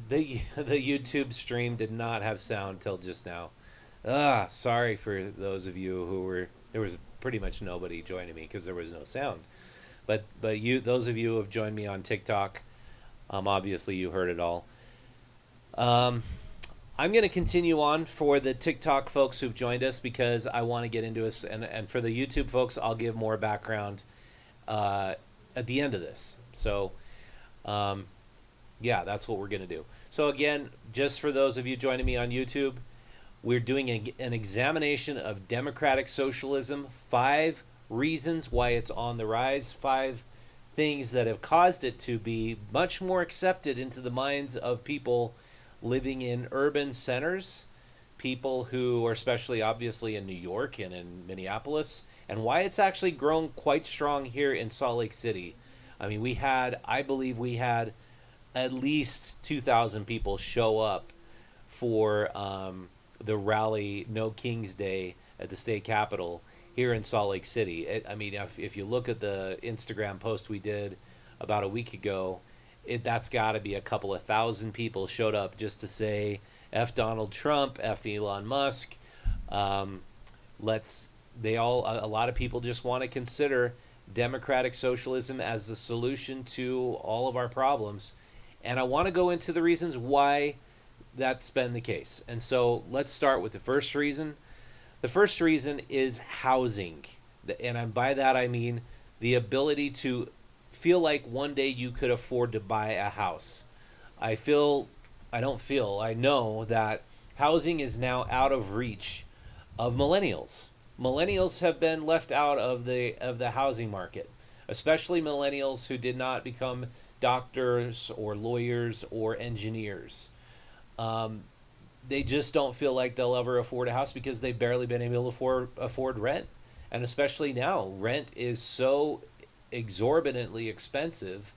The YouTube stream did not have sound till just now. Sorry for those of you who were there was pretty much nobody joining me because there was no sound. But you those of you who have joined me on TikTok, obviously you heard it all. Um, I'm going to continue on for the TikTok folks who've joined us because I want to get into this, and for the YouTube folks, I'll give more background uh, at the end of this. So, um, yeah, that's what we're going to do. So, again, just for those of you joining me on YouTube, we're doing an examination of democratic socialism, 5 reasons why it's on the rise, 5 things that have caused it to be much more accepted into the minds of people living in urban centers, people who are especially obviously in New York and in Minneapolis, and why it's actually grown quite strong here in Salt Lake City. I mean, I believe we had at least 2,000 people show up for the rally No King's Day at the state capitol here in Salt Lake City. I mean, if you look at the Instagram post we did about a week ago, that's got to be a couple of thousand people showed up just to say F Donald Trump, F Elon Musk. Um, let's they all a lot of people just want to consider democratic socialism as the solution to all of our problems, and I want to go into the reasons why that's been the case. And so let's start with the first reason. The first reason is housing. And by that I mean the ability to feel like one day you could afford to buy a house. I don't feel, I know that housing is now out of reach of millennials. Millennials have been left out of the housing market, especially millennials who did not become doctors or lawyers or engineers. Um, they just don't feel like they'll ever afford a house because they've barely been able to afford rent. And especially now, rent is so exorbitantly expensive.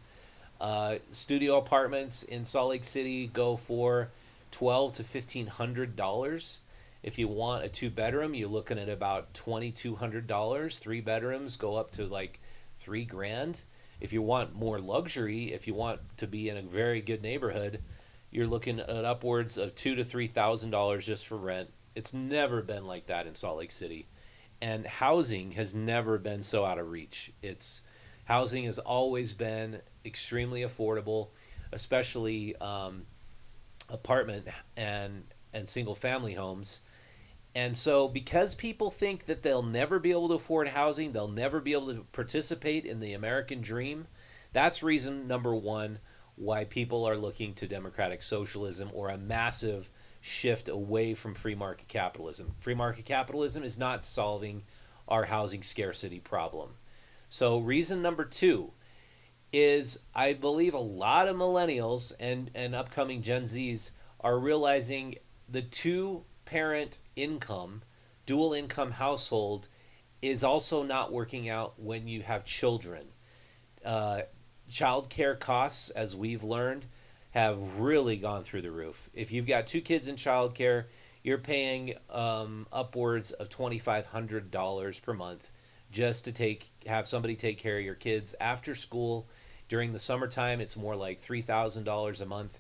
Studio apartments in Salt Lake City go for $1,200 to $1,500. If you want a 2 bedroom, you're looking at about $2,200. 3 bedrooms go up to like 3 grand. If you want more luxury, if you want to be in a very good neighborhood, you're looking at upwards of $2,000 to $3,000 just for rent. It's never been like that in Salt Lake City, and housing has never been so out of reach. It's Housing has always been extremely affordable, especially apartment and single family homes. And so, because people think that they'll never be able to afford housing, they'll never be able to participate in the American dream, that's reason number one why people are looking to democratic socialism or a massive shift away from free market capitalism. Free market capitalism is not solving our housing scarcity problem. So, reason number two is I believe a lot of millennials and upcoming Gen Zs are realizing the two-parent income, dual income household is also not working out when you have children. Uh, Child care costs, as we've learned, have really gone through the roof. If you've got 2 kids in child care, you're paying upwards of $2,500 per month just to have somebody take care of your kids after school. During the summertime, it's more like $3,000 a month.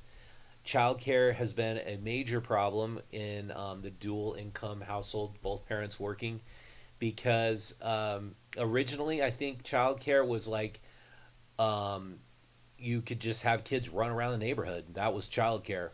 Childcare has been a major problem in the dual income household, both parents working, because originally I think childcare was like um, you could just have kids run around the neighborhood. That was childcare.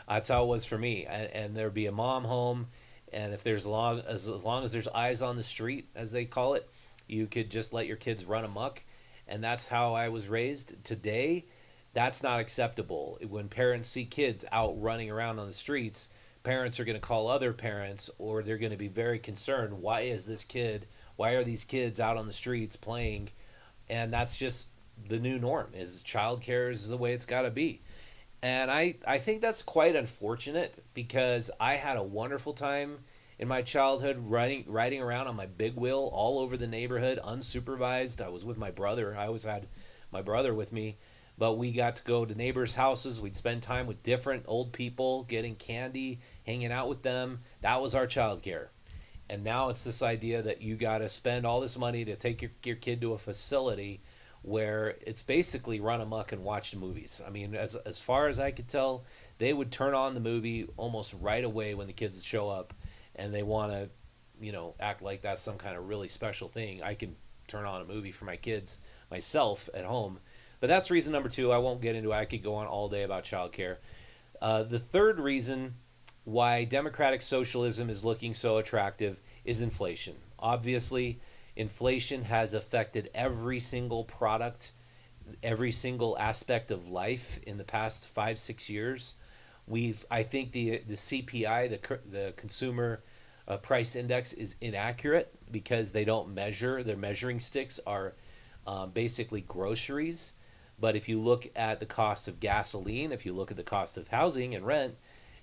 That's how it was for me. And there'd be a mom home, and if there's as long as there's eyes on the street, as they call it, you could just let your kids run amok. And that's how I was raised. Today, that's not acceptable. When parents see kids out running around on the streets, parents are going to call other parents, or they're going to be very concerned. Why are these kids out on the streets playing? And that's just the new norm, is childcare is the way it's got to be. And I think that's quite unfortunate because I had a wonderful time in my childhood riding around on my big wheel all over the neighborhood unsupervised. I was with my brother. I always had my brother with me, but we got to go to neighbors' houses. We'd spend time with different old people, getting candy, hanging out with them. That was our childcare. And now it's this idea that you got to spend all this money to take your kid to a facility where it's basically run amok and watch the movies. I mean, as far as I could tell, they would turn on the movie almost right away when the kids show up, and they want to, act like that's some kind of really special thing. I can turn on a movie for my kids myself at home, but that's reason number two. I won't get into it. I could go on all day about childcare. The third reason why democratic socialism is looking so attractive is inflation. Obviously, inflation has affected every single product, every single aspect of life in the past 5-6 years. I think the CPI, the Consumer Price Index, is inaccurate because they don't measure. Their measuring sticks are basically groceries. But if you look at the cost of gasoline, if you look at the cost of housing and rent,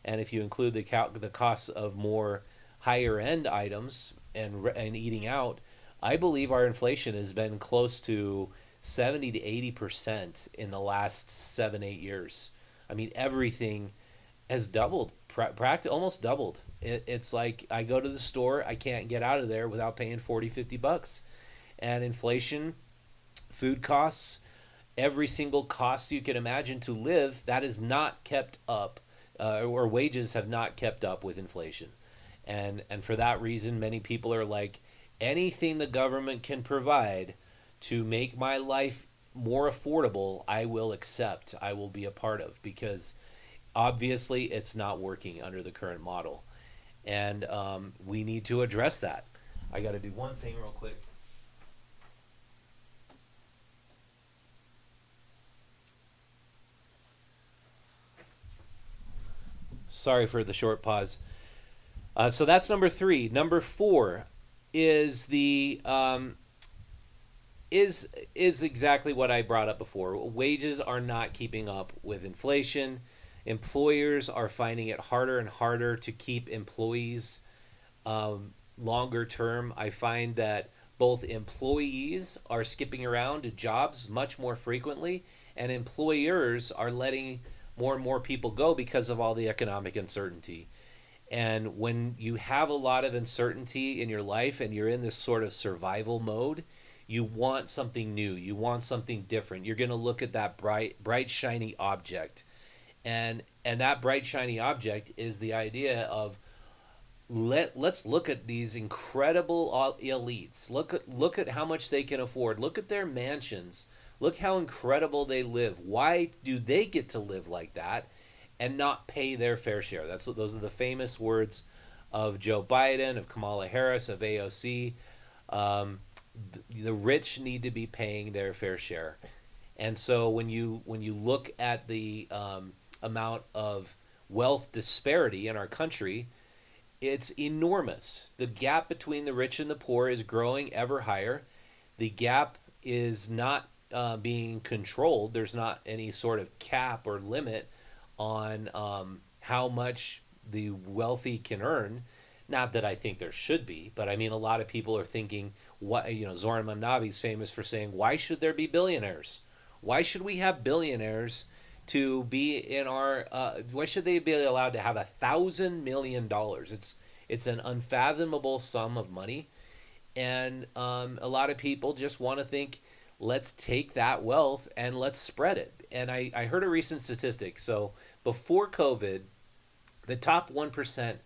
and if you include the costs of more higher end items and eating out, I believe our inflation has been close to 70 to 80% in the last 7-8 years. I mean, everything has doubled, almost doubled. It's like I go to the store, I can't get out of there without paying 40-50 bucks. And inflation, food costs, every single cost you can imagine to live, that is not kept up, or wages have not kept up with inflation. And for that reason, many people are like, anything the government can provide to make my life more affordable, I will accept, I will be a part of, because obviously it's not working under the current model. And we need to address that. I got to do one thing real quick. Sorry for the short pause. So that's number three. Number four is the is exactly what I brought up before. Wages are not keeping up with inflation. Employers are finding it harder and harder to keep employees longer term. I find that both employees are skipping around to jobs much more frequently, and employers are letting more and more people go because of all the economic uncertainty. And when you have a lot of uncertainty in your life and you're in this sort of survival mode, you want something new. You want something different. You're going to look at that bright, shiny object. And that bright, shiny object is the idea of let's look at these incredible elites. Look at how much they can afford. Look at their mansions. Look how incredible they live. Why do they get to live like that and not pay their fair share? Those are the famous words of Joe Biden, of Kamala Harris, of AOC. The rich need to be paying their fair share. And so when you look at the amount of wealth disparity in our country, it's enormous. The gap between the rich and the poor is growing ever higher. The gap is not being controlled. There's not any sort of cap or limit on how much the wealthy can earn. Not that I think there should be, but I mean, a lot of people are thinking, Zoran Mamnavi is famous for saying, why should there be billionaires? Why should we have billionaires to be in our, why should they be allowed to have $1,000 million? It's an unfathomable sum of money. And a lot of people just want to think, let's take that wealth and let's spread it. And I heard a recent statistic. So before COVID, the top 1%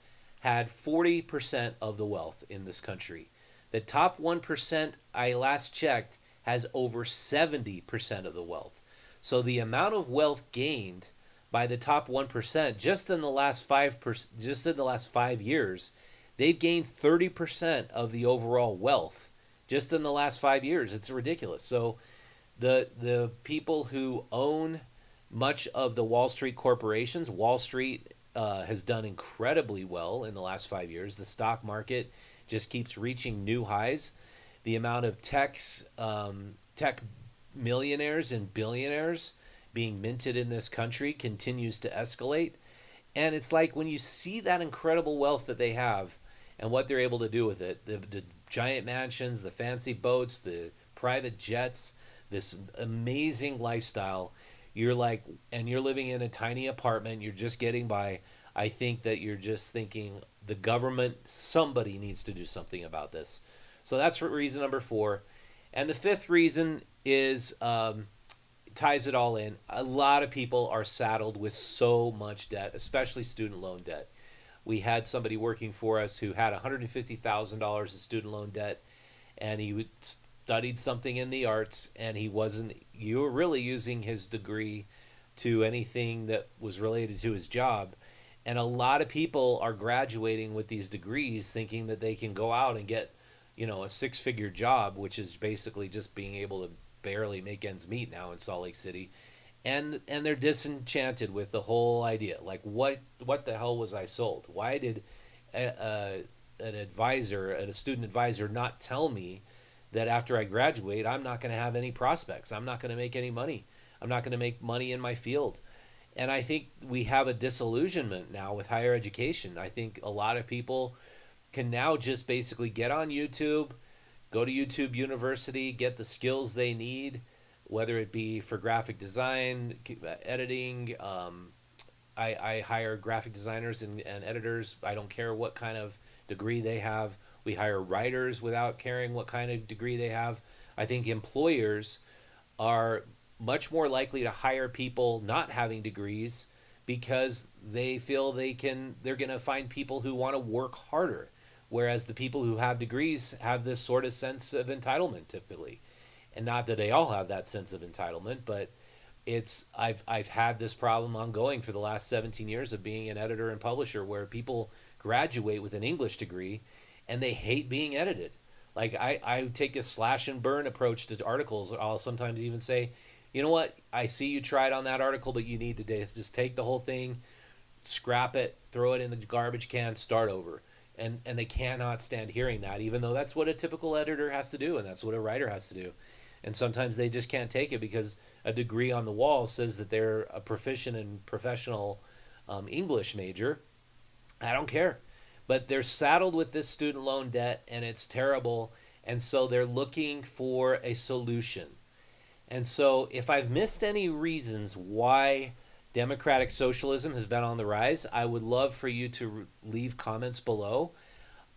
had 40% of the wealth in this country. The top 1%, I last checked, has over 70% of the wealth. So the amount of wealth gained by the top 1% just in the last 5 years, they've gained 30% of the overall wealth just in the last 5 years. It's ridiculous. So the people who own much of the Wall Street corporations, Wall Street has done incredibly well in the last 5 years. The stock market just keeps reaching new highs. The amount of tech millionaires and billionaires being minted in this country continues to escalate. And it's like when you see that incredible wealth that they have and what they're able to do with it, the giant mansions, the fancy boats, the private jets, this amazing lifestyle, you're like, and you're living in a tiny apartment, you're just getting by. I think that you're just thinking the government, somebody needs to do something about this. So that's reason number 4. And the fifth reason is ties it all in. A lot of people are saddled with so much debt, especially student loan debt. We had somebody working for us who had $150,000 in student loan debt, and he studied something in the arts, and you were really using his degree to anything that was related to his job. And a lot of people are graduating with these degrees thinking that they can go out and get, a six-figure job, which is basically just being able to barely make ends meet now in Salt Lake City. And they're disenchanted with the whole idea. Like, what the hell was I sold? Why did an advisor, a student advisor, not tell me that after I graduate, I'm not going to have any prospects? I'm not going to make any money. I'm not going to make money in my field. And I think we have a disillusionment now with higher education. I think a lot of people can now just basically get on YouTube, go to YouTube University, get the skills they need, whether it be for graphic design, editing. I hire graphic designers and editors. I don't care what kind of degree they have. We hire writers without caring what kind of degree they have. I think employers are much more likely to hire people not having degrees because they feel they're going to find people who want to work harder, whereas the people who have degrees have this sort of sense of entitlement typically. And not that they all have that sense of entitlement, but I've had this problem ongoing for the last 17 years of being an editor and publisher, where people graduate with an English degree and they hate being edited. Like, I take a slash and burn approach to articles. I'll sometimes even say, you know what, I see you tried on that article, but you need to just take the whole thing, scrap it, throw it in the garbage can, start over. And they cannot stand hearing that, even though that's what a typical editor has to do, and that's what a writer has to do. And sometimes they just can't take it because a degree on the wall says that they're a proficient and professional English major. I don't care. But they're saddled with this student loan debt, and it's terrible. And so they're looking for a solution. And so if I've missed any reasons why Democratic Socialism has been on the rise, I would love for you to leave comments below.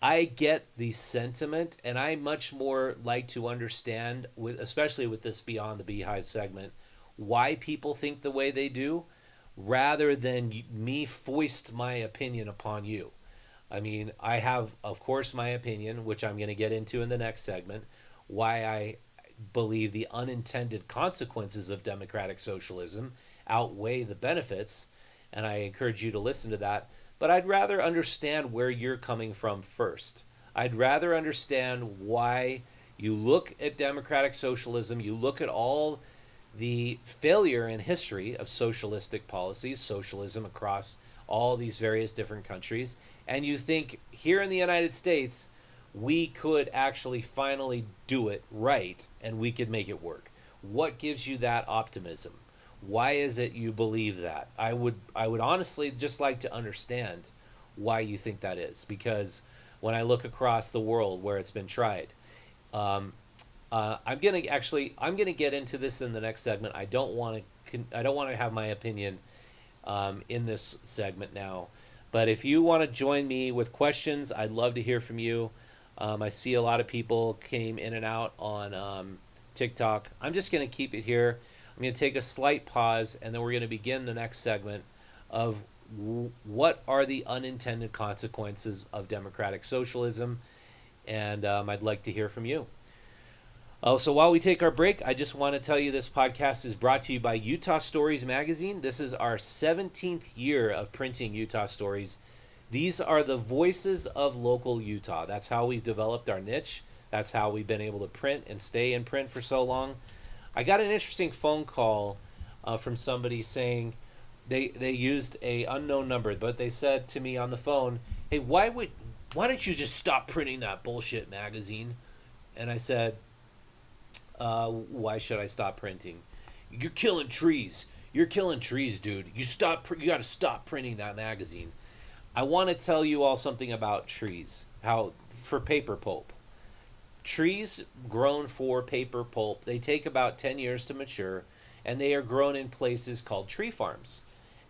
I get the sentiment, and I much more like to understand, especially with this Beyond the Beehive segment, why people think the way they do, rather than me foist my opinion upon you. I mean, I have, of course, my opinion, which I'm going to get into in the next segment, why I believe the unintended consequences of democratic socialism outweigh the benefits, and I encourage you to listen to that. But I'd rather understand where you're coming from first. I'd rather understand why you look at democratic socialism, you look at all the failure in history of socialistic policies, socialism across all these various different countries, and you think here in the United States, we could actually finally do it right and we could make it work. What gives you that optimism? Why is it you believe that? I would honestly just like to understand why you think that is, because when I look across the world where it's been tried, I'm gonna get into this in the next segment. I don't want to have my opinion in this segment now, but if you want to join me with questions, I'd love to hear from you. I see a lot of people came in and out on TikTok. I'm just going to keep it here. I'm going to take a slight pause, and then we're going to begin the next segment of what are the unintended consequences of democratic socialism, and I'd like to hear from you. So while we take our break, I just want to tell you this podcast is brought to you by Utah Stories Magazine. This is our 17th year of printing Utah Stories. These are the voices of local Utah. That's how we've developed our niche. That's how we've been able to print and stay in print for so long. I got an interesting phone call from somebody saying they used a unknown number, but they said to me on the phone, "Hey, why don't you just stop printing that bullshit magazine?" And I said, "Why should I stop printing?" "You're killing trees. You're killing trees, dude. You got to stop printing that magazine." I want to tell you all something about trees. For paper pulp. Trees grown for paper pulp, they take about 10 years to mature, and they are grown in places called tree farms.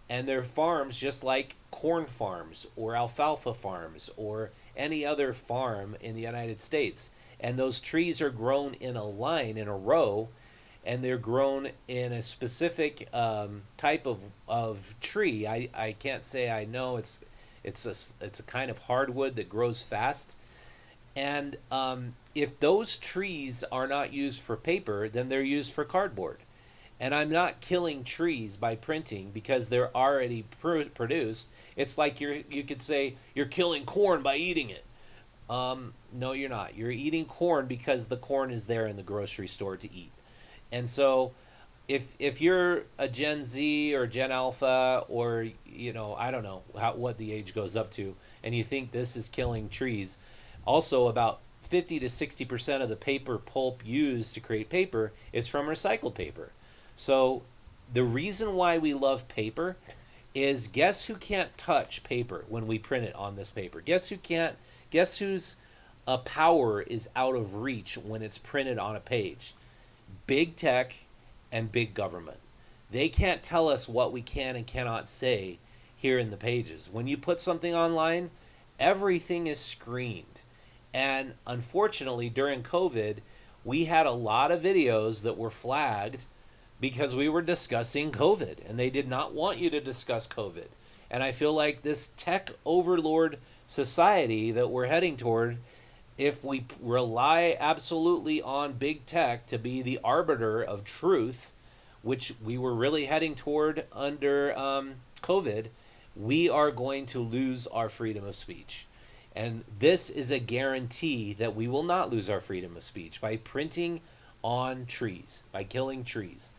And they're farms just like corn farms or alfalfa farms or any other farm in the United States. And those trees are grown in a line, in a row, and they're grown in a specific type of tree. I can't say I know. It's a kind of hardwood that grows fast. And if those trees are not used for paper, then they're used for cardboard. And I'm not killing trees by printing because they're already produced. It's like you could say you're killing corn by eating it. No, you're not. You're eating corn because the corn is there in the grocery store to eat. And so if you're a Gen Z or Gen Alpha, or I don't know what the age goes up to, and you think this is killing trees, also about 50 to 60% of the paper pulp used to create paper is from recycled paper. So the reason why we love paper is, guess who can't touch paper when we print it on this paper? Guess whose power is out of reach when it's printed on a page? Big tech and big government. They can't tell us what we can and cannot say here in the pages. When you put something online, everything is screened. And unfortunately, during COVID, we had a lot of videos that were flagged because we were discussing COVID, and they did not want you to discuss COVID. And I feel like this tech overlord society that we're heading toward, if we rely absolutely on big tech to be the arbiter of truth, which we were really heading toward under COVID, we are going to lose our freedom of speech. And this is a guarantee that we will not lose our freedom of speech by printing on trees, by killing trees.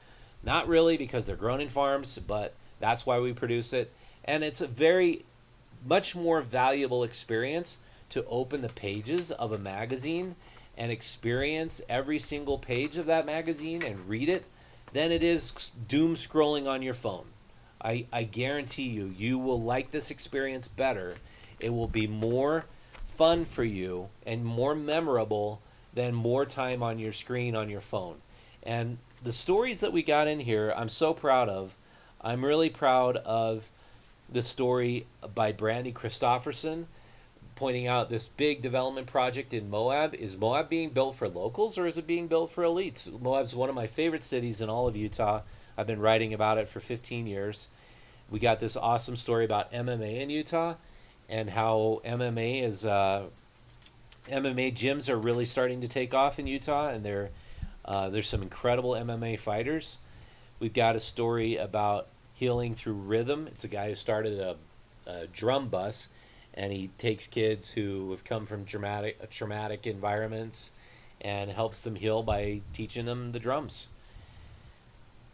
Not really, because they're grown in farms, but that's why we produce it. And it's a very much more valuable experience to open the pages of a magazine and experience every single page of that magazine and read it than it is doom scrolling on your phone. I guarantee you will like this experience better. It will be more fun for you and more memorable than more time on your screen on your phone. And the stories that we got in here, I'm so proud of. I'm really proud of the story by Brandy Christofferson, pointing out this big development project in Moab. Is Moab being built for locals, or is it being built for elites? Moab's one of my favorite cities in all of Utah. I've been writing about it for 15 years. We got this awesome story about MMA in Utah, and how MMA gyms are really starting to take off in Utah, and there's some incredible MMA fighters. We've got a story about healing through rhythm. It's a guy who started a drum bus, and he takes kids who have come from traumatic environments and helps them heal by teaching them the drums.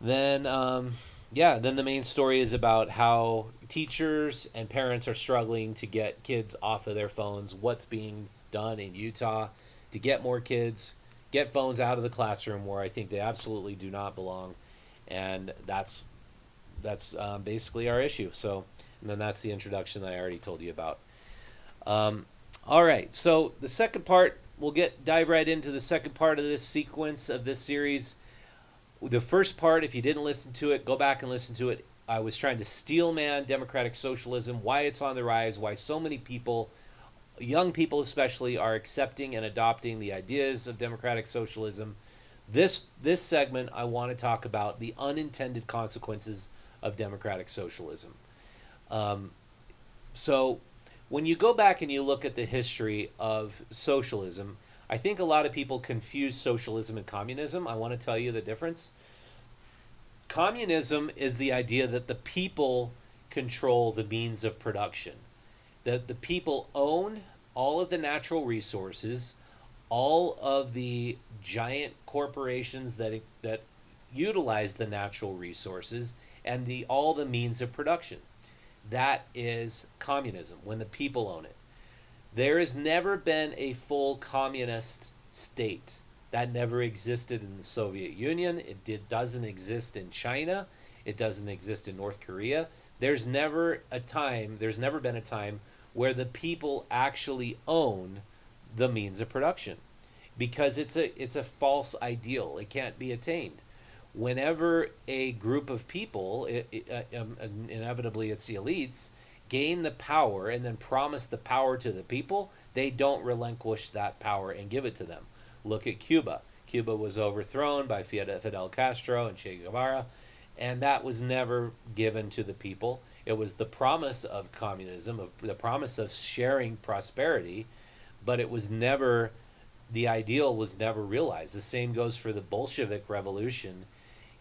Then the main story is about how teachers and parents are struggling to get kids off of their phones. What's being done in Utah to get more kids, get phones out of the classroom, where I think they absolutely do not belong. And that's basically our issue. So, and then that's the introduction that I already told you about. All right, so the second part, we'll dive right into the second part of this sequence of this series. The first part, if you didn't listen to it, go back and listen to it. I was trying to steelman democratic socialism, why it's on the rise, why so many people, young people especially, are accepting and adopting the ideas of democratic socialism. This segment, I want to talk about the unintended consequences of democratic socialism. So when you go back and you look at the history of socialism, I think a lot of people confuse socialism and communism. I want to tell you the difference. Communism is the idea that the people control the means of production, that the people own all of the natural resources, all of the giant corporations that utilize the natural resources, and all the means of production. That is communism, when the people own it. There has never been a full communist state. That never existed in the Soviet Union. It doesn't exist in China. It doesn't exist in North Korea. There's never been a time where the people actually own the means of production, because it's a false ideal. It can't be attained. Whenever a group of people, inevitably it's the elites, gain the power and then promise the power to the people, they don't relinquish that power and give it to them. Look at Cuba. Cuba was overthrown by Fidel Castro and Che Guevara, and that was never given to the people. It was the promise of communism, of the promise of sharing prosperity, but it was never, the ideal was never realized. The same goes for the Bolshevik Revolution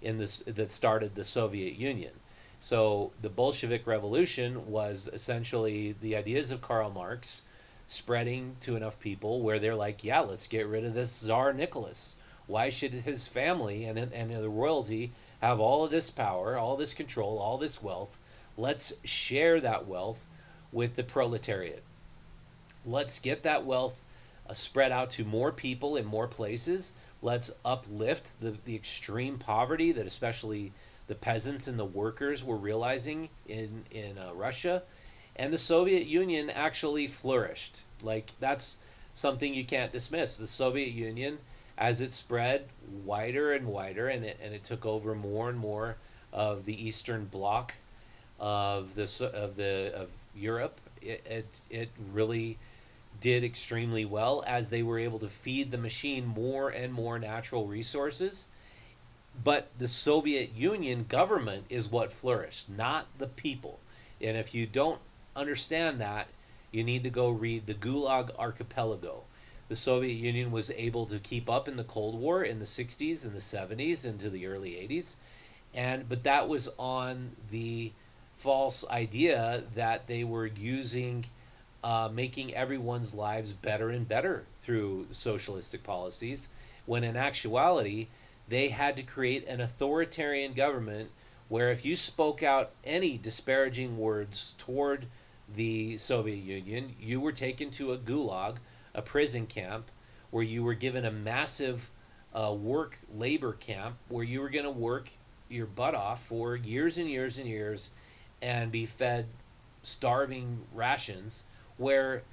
that started the Soviet Union. So the Bolshevik Revolution was essentially the ideas of Karl Marx spreading to enough people where they're like, yeah, let's get rid of this Tsar Nicholas. Why should his family and the royalty have all of this power, all this control, all this wealth? Let's share that wealth with the proletariat. Let's get that wealth spread out to more people in more places. Let's uplift the extreme poverty that especially the peasants and the workers were realizing in Russia. And the Soviet Union actually flourished. Like, that's something you can't dismiss. The Soviet Union, as it spread wider and wider, and it took over more and more of the Eastern Bloc of Europe, it really did extremely well as they were able to feed the machine more and more natural resources. But the Soviet Union government is what flourished, not the people. And if you don't understand that, you need to go read the Gulag Archipelago. The Soviet Union was able to keep up in the Cold War in the 60s and the 70s into the early 80s. But that was on the false idea that they were using making everyone's lives better and better through socialistic policies, when in actuality, they had to create an authoritarian government where if you spoke out any disparaging words toward the Soviet Union, you were taken to a gulag, a prison camp, where you were given a massive labor camp where you were going to work your butt off for years and years and years and be fed starving rations, where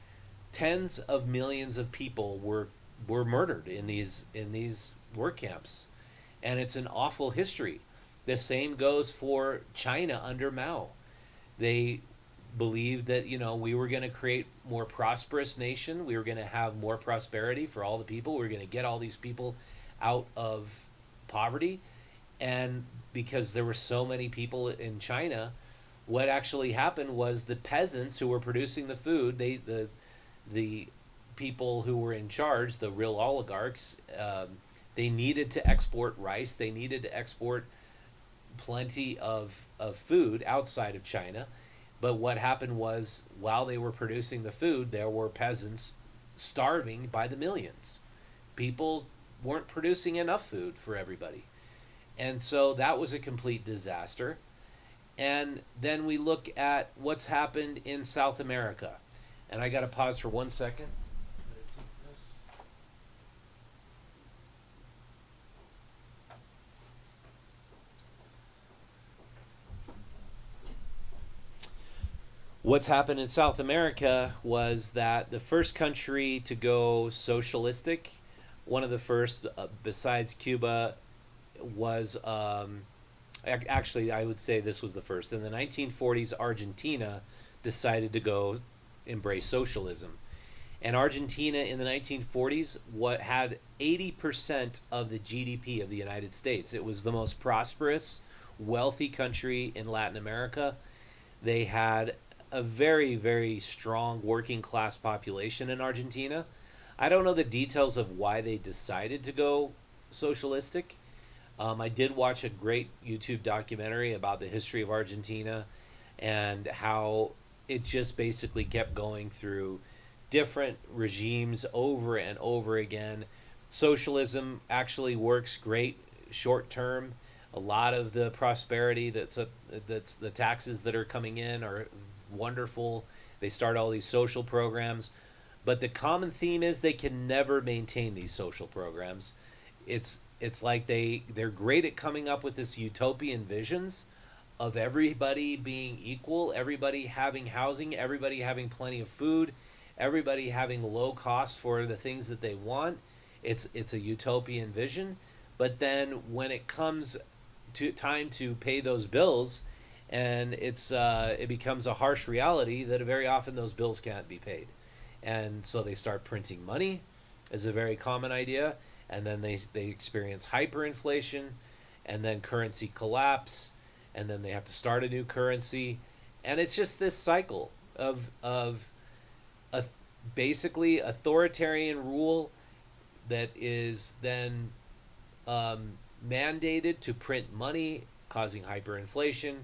tens of millions of people were murdered in these work camps. And it's an awful history. The same goes for China under Mao. They believed that, we were going to create more prosperous nation. We were going to have more prosperity for all the people. We were going to get all these people out of poverty. And because there were so many people in China, what actually happened was the peasants who were producing the food, the people who were in charge, the real oligarchs, they needed to export rice. They needed to export plenty of food outside of China. But what happened was, while they were producing the food, there were peasants starving by the millions. People weren't producing enough food for everybody. And so that was a complete disaster. And then we look at what's happened in South America. And I got to pause for 1 second. What's happened in South America was that the first country to go socialistic, one of the first besides Cuba, was actually, I would say this was the first. In the 1940s, Argentina decided to embrace socialism. And Argentina in the 1940s had 80% of the GDP of the United States. It was the most prosperous, wealthy country in Latin America. They had a very, very strong working class population in Argentina. I don't know the details of why they decided to go socialistic. I did watch a great YouTube documentary about the history of Argentina and how it just basically kept going through different regimes over and over again. Socialism actually works great short term. A lot of the prosperity that's the taxes that are coming in are wonderful. They start all these social programs, but the common theme is they can never maintain these social programs. It's like they're great at coming up with this utopian visions of everybody being equal, everybody having housing, everybody having plenty of food, everybody having low costs for the things that they want. It's a utopian vision, but then when it comes to time to pay those bills, and it becomes a harsh reality that very often those bills can't be paid. And so they start printing money, is a very common idea. and then they experience hyperinflation, and then currency collapse, and then they have to start a new currency, and it's just this cycle of a basically authoritarian rule that is then mandated to print money, causing hyperinflation,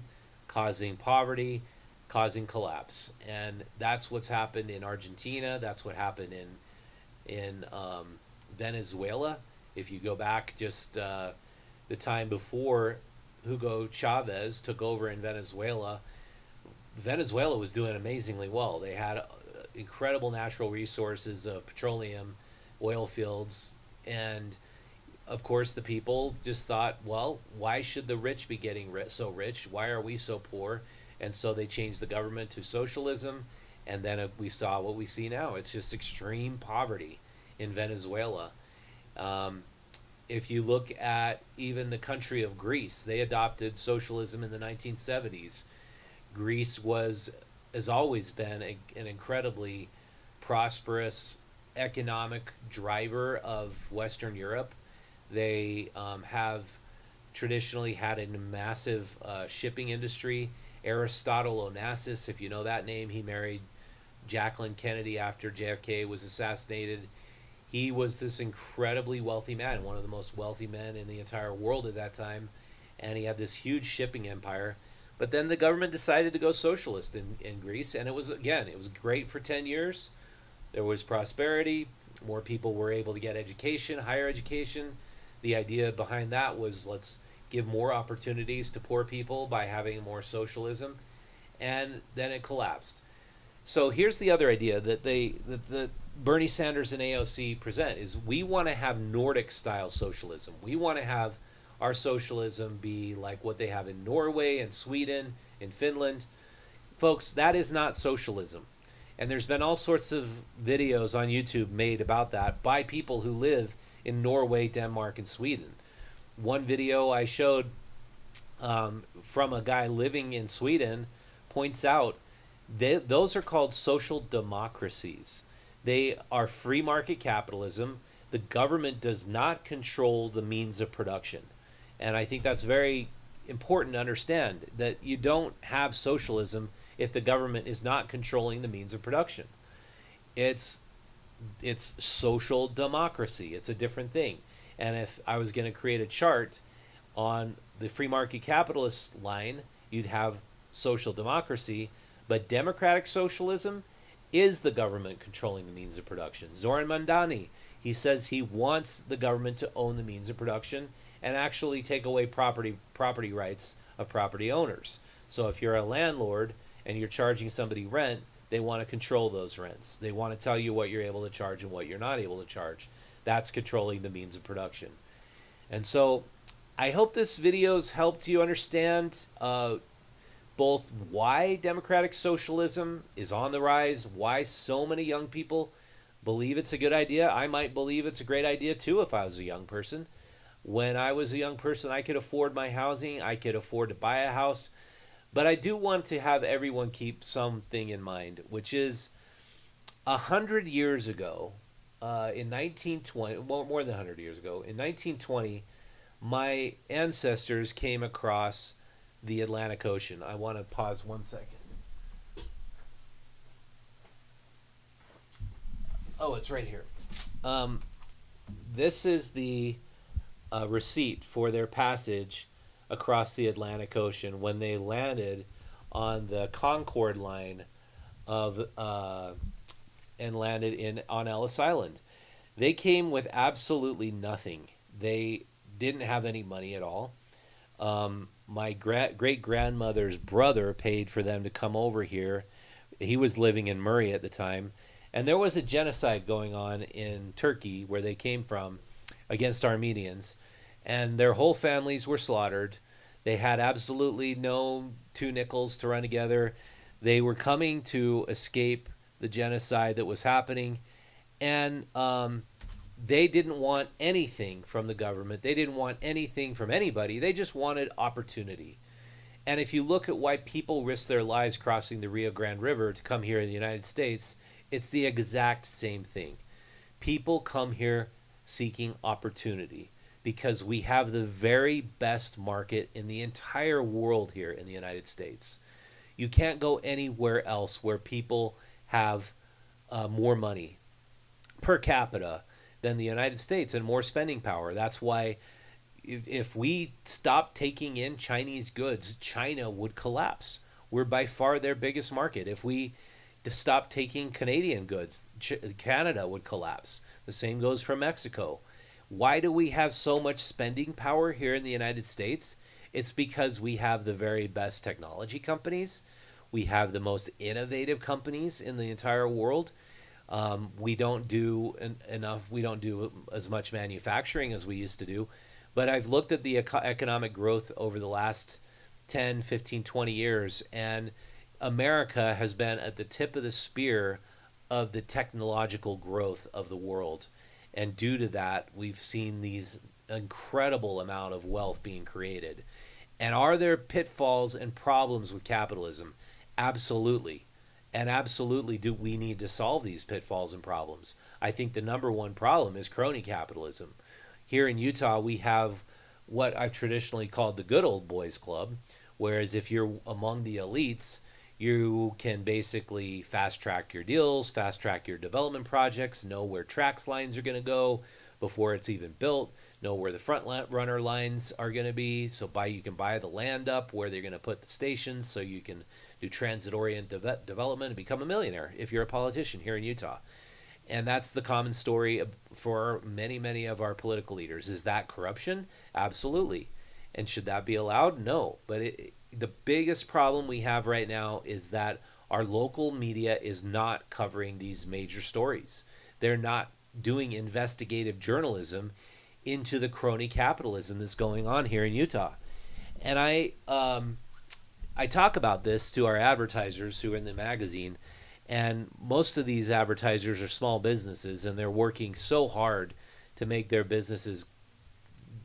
causing poverty, causing collapse. And that's what's happened in Argentina. That's what happened in Venezuela. If you go back just the time before Hugo Chavez took over in Venezuela, Venezuela was doing amazingly well. They had incredible natural resources of petroleum, oil fields, and of course the people just thought, well, why should the rich be getting so rich? Why are we so poor? And so they changed the government to socialism, and then we saw what we see now. It's just extreme poverty in Venezuela. If you look at even the country of Greece, they adopted socialism in the 1970s. Greece has always been an incredibly prosperous economic driver of Western Europe. They have traditionally had a massive shipping industry. Aristotle Onassis, if you know that name, he married Jacqueline Kennedy after JFK was assassinated. He was this incredibly wealthy man, one of the most wealthy men in the entire world at that time, and he had this huge shipping empire. But then the government decided to go socialist in Greece, and it was great for 10 years. There was prosperity. More people were able to get education, higher education. The idea behind that was, let's give more opportunities to poor people by having more socialism. And then it collapsed. So here's the other idea that Bernie Sanders and AOC present is we want to have Nordic-style socialism. We want to have our socialism be like what they have in Norway and Sweden, in Finland. Folks, that is not socialism. And there's been all sorts of videos on YouTube made about that by people who live in Norway, Denmark, and Sweden. One video I showed from a guy living in Sweden points out that those are called social democracies. They are free market capitalism. The government does not control the means of production. And I think that's very important to understand, that you don't have socialism if the government is not controlling the means of production. It's social democracy. It's a different thing. And if I was going to create a chart on the free market capitalist line, you'd have social democracy, but democratic socialism is the government controlling the means of production. Zoran Mandani, he says he wants the government to own the means of production and actually take away property rights of property owners. So if you're a landlord and you're charging somebody rent, they want to control those rents. They want to tell you what you're able to charge and what you're not able to charge. That's controlling the means of production. And so I hope this video's helped you understand both why democratic socialism is on the rise, why so many young people believe it's a good idea. I might believe it's a great idea too if I was a young person. When I was a young person, I could afford my housing. I could afford to buy a house. But I do want to have everyone keep something in mind, which is 100 years ago, in 1920, well, more than 100 years ago, in 1920, my ancestors came across the Atlantic Ocean. I want to pause 1 second. Oh, it's right here. This is the receipt for their passage across the Atlantic Ocean when they landed on the Concord line and landed on Ellis Island. They came with absolutely nothing. They didn't have any money at all. My great-grandmother's brother paid for them to come over here. He was living in Murray at the time. And there was a genocide going on in Turkey, where they came from, against Armenians. And their whole families were slaughtered. They had absolutely no two nickels to run together. They were coming to escape the genocide that was happening. And they didn't want anything from the government. They didn't want anything from anybody. They just wanted opportunity. And if you look at why people risk their lives crossing the Rio Grande River to come here in the United States, it's the exact same thing. People come here seeking opportunity because we have the very best market in the entire world here in the United States. You can't go anywhere else where people have more money per capita than the United States and more spending power. That's why if we stop taking in Chinese goods, China would collapse. We're by far their biggest market. If we stop taking Canadian goods, Canada would collapse. The same goes for Mexico. Why do we have so much spending power here in the United States? It's because we have the very best technology companies. We have the most innovative companies in the entire world. We don't do enough. We don't do as much manufacturing as we used to do. But I've looked at the economic growth over the last 10, 15, 20 years, and America has been at the tip of the spear of the technological growth of the world. And due to that, we've seen these incredible amount of wealth being created. And are there pitfalls and problems with capitalism? Absolutely. And absolutely do we need to solve these pitfalls and problems. I think the number one problem is crony capitalism. Here in Utah, we have what I've traditionally called the good old boys club, whereas if you're among the elites, you can basically fast track your deals, fast track your development projects, know where track lines are going to go before it's even built, know where the front runner lines are going to be. So you can buy the land up where they're going to put the stations so you can do transit-oriented development and become a millionaire if you're a politician here in Utah. And that's the common story for many, many of our political leaders. Is that corruption? Absolutely. And should that be allowed? No. But the biggest problem we have right now is that our local media is not covering these major stories. They're not doing investigative journalism into the crony capitalism that's going on here in Utah. And I talk about this to our advertisers who are in the magazine, and most of these advertisers are small businesses, and they're working so hard to make their businesses,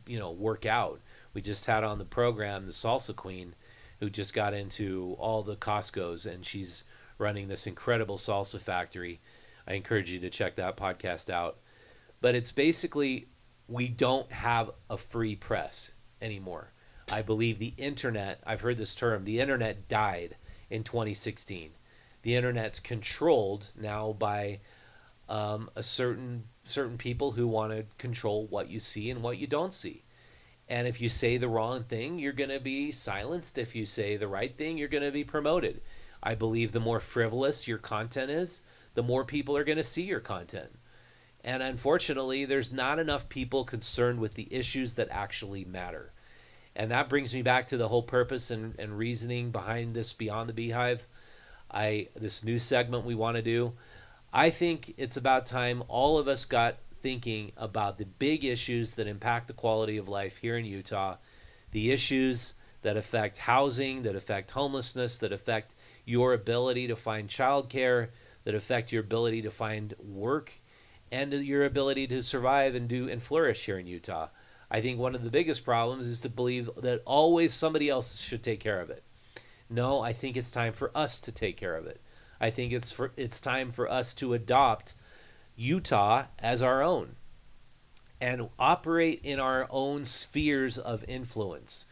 work out. We just had on the program the Salsa Queen, who just got into all the Costco's, and she's running this incredible salsa factory. I encourage you to check that podcast out. But it's basically, we don't have a free press anymore. I believe the internet, I've heard this term, the internet died in 2016. The internet's controlled now by a certain people who want to control what you see and what you don't see. And if you say the wrong thing, you're going to be silenced. If you say the right thing, you're going to be promoted. I believe the more frivolous your content is, the more people are going to see your content. And unfortunately, there's not enough people concerned with the issues that actually matter. And that brings me back to the whole purpose and reasoning behind this Beyond the Beehive. This new segment we want to do. I think it's about time all of us got thinking about the big issues that impact the quality of life here in Utah, the issues that affect housing, that affect homelessness, that affect your ability to find childcare, that affect your ability to find work, and your ability to survive and flourish here in Utah. I think one of the biggest problems is to believe that always somebody else should take care of it. No, I think it's time for us to take care of it. I think it's time for us to adopt Utah as our own and operate in our own spheres of influence.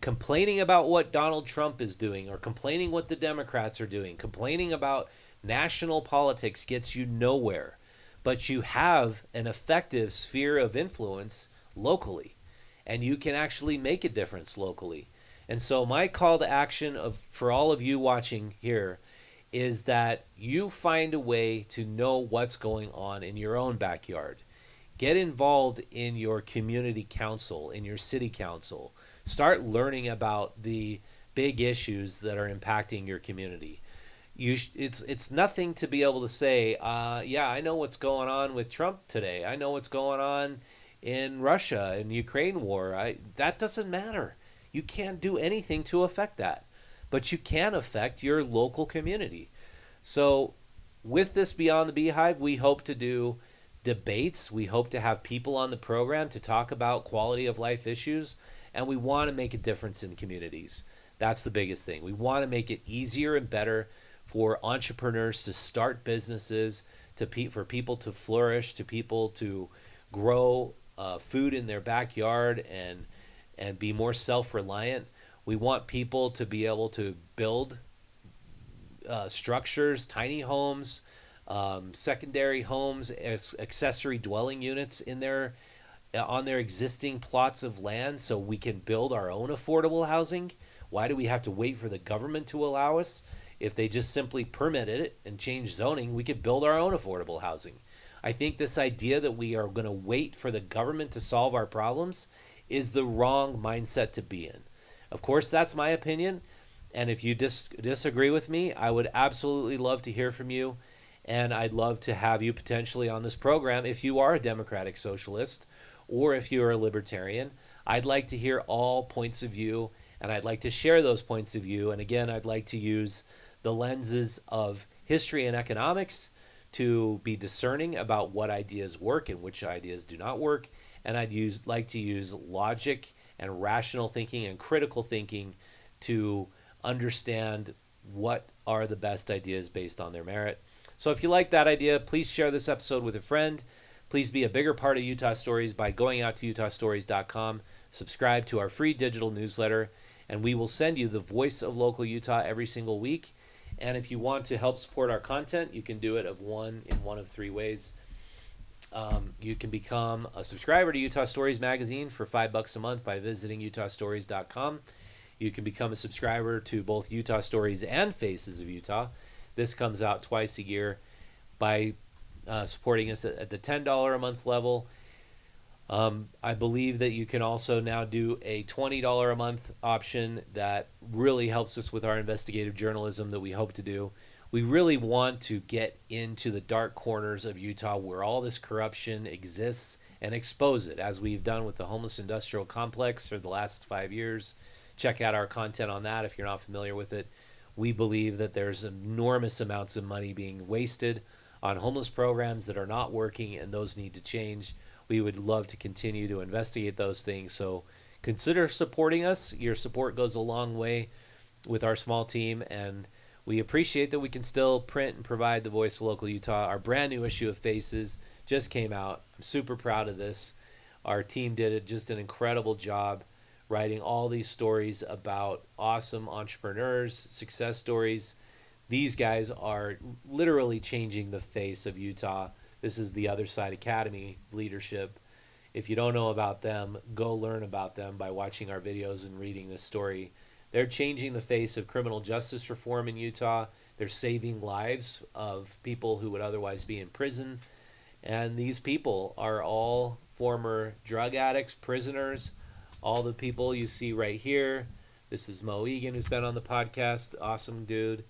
Complaining about what Donald Trump is doing or complaining what the Democrats are doing, complaining about national politics gets you nowhere. But you have an effective sphere of influence locally, and you can actually make a difference locally. And so my call to action for all of you watching here is that you find a way to know what's going on in your own backyard. Get involved in your community council, in your city council. Start learning about the big issues that are impacting your community. It's nothing to be able to say, yeah, I know what's going on with Trump today. I know what's going on in Russia and Ukraine war. That doesn't matter. You can't do anything to affect that. But you can affect your local community. So with this Beyond the Beehive, we hope to do debates. We hope to have people on the program to talk about quality of life issues, and we want to make a difference in communities. That's the biggest thing. We want to make it easier and better for entrepreneurs to start businesses, for people to flourish, to people to grow food in their backyard and be more self-reliant. We want people to be able to build structures, tiny homes, secondary homes, accessory dwelling units in their on their existing plots of land, so we can build our own affordable housing. Why do we have to wait for the government to allow us? If they just simply permitted it and changed zoning, we could build our own affordable housing. I think this idea that we are going to wait for the government to solve our problems is the wrong mindset to be in. Of course, that's my opinion. And if you disagree with me, I would absolutely love to hear from you. And I'd love to have you potentially on this program if you are a democratic socialist or if you're a libertarian. I'd like to hear all points of view, and I'd like to share those points of view. And again, I'd like to use the lenses of history and economics to be discerning about what ideas work and which ideas do not work. And like to use logic and rational thinking and critical thinking to understand what are the best ideas based on their merit. So if you like that idea, please share this episode with a friend. Please be a bigger part of Utah Stories by going out to utahstories.com, subscribe to our free digital newsletter, and we will send you the voice of local Utah every single week. And if you want to help support our content, you can do it in one of three ways. You can become a subscriber to Utah Stories magazine for $5 a month by visiting utahstories.com. You can become a subscriber to both Utah Stories and Faces of Utah. This comes out twice a year by supporting us at the $10 a month level. I believe that you can also now do a $20 a month option that really helps us with our investigative journalism that we hope to do. We really want to get into the dark corners of Utah where all this corruption exists and expose it, as we've done with the homeless industrial complex for the last 5 years. Check out our content on that if you're not familiar with it. We believe that there's enormous amounts of money being wasted on homeless programs that are not working, and those need to change. We would love to continue to investigate those things, so consider supporting us. Your support goes a long way with our small team, and we appreciate that we can still print and provide the voice of local Utah. Our brand new issue of Faces just came out. I'm super proud of this. Our team did just an incredible job writing all these stories about awesome entrepreneurs, success stories. These guys are literally changing the face of Utah. This is the Other Side Academy leadership. If you don't know about them, go learn about them by watching our videos and reading this story. They're changing the face of criminal justice reform in Utah. They're saving lives of people who would otherwise be in prison. And these people are all former drug addicts, prisoners, all the people you see right here. This is Mo Egan, who's been on the podcast. Awesome dude.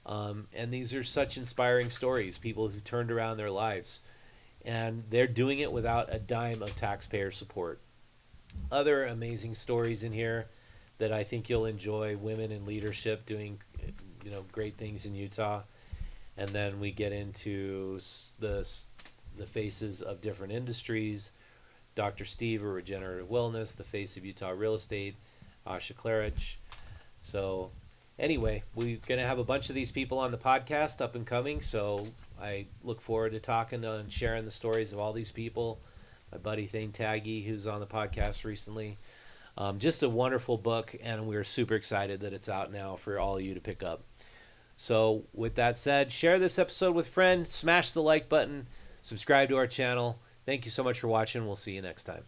And these are such inspiring stories, people who turned around their lives. And they're doing it without a dime of taxpayer support. Other amazing stories in here that I think you'll enjoy: women in leadership doing great things in Utah. And then we get into the faces of different industries. Dr. Steve, or Regenerative Wellness, the face of Utah real estate, Asha Klarich. So anyway, we're going to have a bunch of these people on the podcast up and coming, so I look forward to talking and sharing the stories of all these people. My buddy Thane Taggy, who's on the podcast recently. Just a wonderful book, and we're super excited that it's out now for all of you to pick up. So with that said, share this episode with friends, smash the like button, subscribe to our channel. Thank you so much for watching. We'll see you next time.